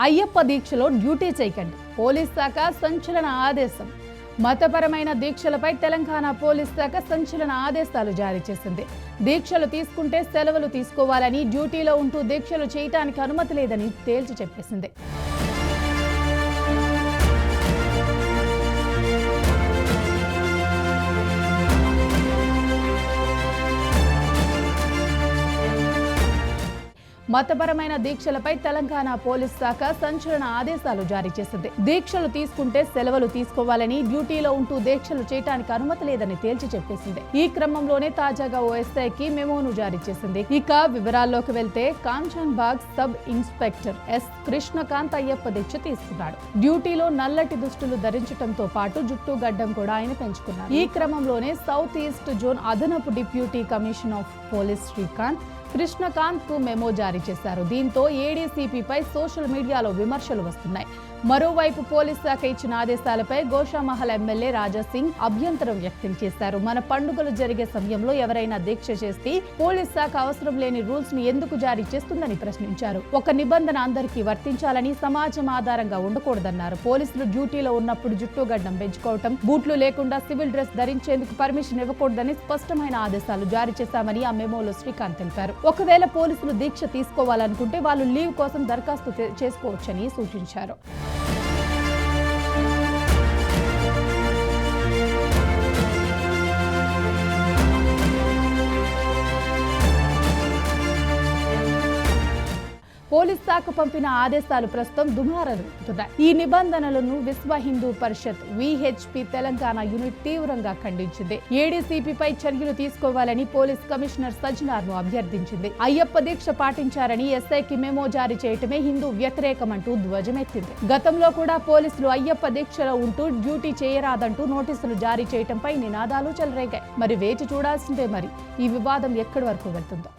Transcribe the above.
అయ్యప్ప దీక్షలో డ్యూటీ చేయకండి, పోలీస్ శాఖ సంచలన ఆదేశం. మతపరమైన దీక్షలపై తెలంగాణ పోలీస్ శాఖ సంచలన ఆదేశాలు జారీ చేసింది. దీక్షలు తీసుకుంటే సెలవులు తీసుకోవాలని, డ్యూటీలో ఉంటూ దీక్షలు చేయడానికి అనుమతి లేదని తేల్చి చెప్పేసింది. మతపరమైన దీక్షలపై తెలంగాణ పోలీస్ శాఖ సంచలన ఆదేశాలు జారీ చేసింది. దీక్షలు తీసుకుంటే సెలవులు తీసుకోవాలని, డ్యూటీలో ఉంటూ దీక్షలు చేయడానికి అనుమతి లేదని తేల్చి చెప్పేసింది. ఈ క్రమంలోనే తాజాగా ఓ ఎస్ఐకి మెమోను జారీ చేసింది. ఇక వివరాల్లోకి వెళ్తే Kanchanbagh sub inspector S Krishnakanth Ayyappa దీక్ష తీసుకున్నాడు. డ్యూటీలో నల్లటి దుస్తులు ధరించడంతో పాటు జుట్టు గడ్డం కూడా ఆయన పెంచుకున్నారు. ఈ క్రమంలోనే సౌత్ ఈస్ట్ జోన్ అదనపు deputy commissioner of police Srikanth Krishnakanth కు మెమో జారీ చేశారు. దీంతో ఏడీసీపీపై సోషల్ మీడియాలో విమర్శలు వస్తున్నాయి. మరోవైపు పోలీస్ శాఖ ఇచ్చిన ఆదేశాలపై గోషామహల్ ఎమ్మెల్యే రాజాసింగ్ అభ్యంతరం వ్యక్తం చేశారు. మన పండుగలు జరిగే సమయంలో ఎవరైనా దీక్ష చేస్తే పోలీస్ శాఖ అవసరం లేని రూల్స్ ను ఎందుకు జారీ చేస్తుందని ప్రశ్నించారు. ఒక నిబంధన అందరికీ వర్తించాలని, సమాజం ఆధారంగా ఉండకూడదన్నారు. పోలీసులు డ్యూటీలో ఉన్నప్పుడు జుట్టు గడ్డం పెంచుకోవటం, బూట్లు లేకుండా సివిల్ డ్రెస్ ధరించేందుకు పర్మిషన్ ఇవ్వకూడదని స్పష్టమైన ఆదేశాలు జారీ చేశామని ఆ మెమోలో శ్రీకాంత్ తెలిపారు. ఒకవేళ పోలీసులు దీక్ష తీసుకోవాలనుకుంటే వాళ్ళు లీవ్ కోసం దరఖాస్తు చేసుకోవచ్చని సూచించారు. పోలీస్ శాఖ పంపిన ఆదేశాలు ప్రస్తుతం దుమారలుతున్నాయి. ఈ నిబంధనలను విశ్వ హిందూ పరిషత్ విహెచ్పి తెలంగాణ యూనిట్ తీవ్రంగా ఖండించింది. ఏడీసీపీపై చర్యలు తీసుకోవాలని పోలీస్ కమిషనర్ సజ్జనార్ ను అభ్యర్థించింది. అయ్యప్ప దీక్ష పాటించారని ఎస్ఐకి మెమో జారీ చేయటమే హిందూ వ్యతిరేకమంటూ ధ్వజమెత్తింది. గతంలో కూడా పోలీసులు అయ్యప్ప దీక్షలో ఉంటూ డ్యూటీ చేయరాదంటూ నోటీసులు జారీ చేయటంపై నినాదాలు చెలరేగాయి. మరి వేచి చూడాల్సిందే మరి ఈ వివాదం ఎక్కడి వరకు వెళ్తుందో.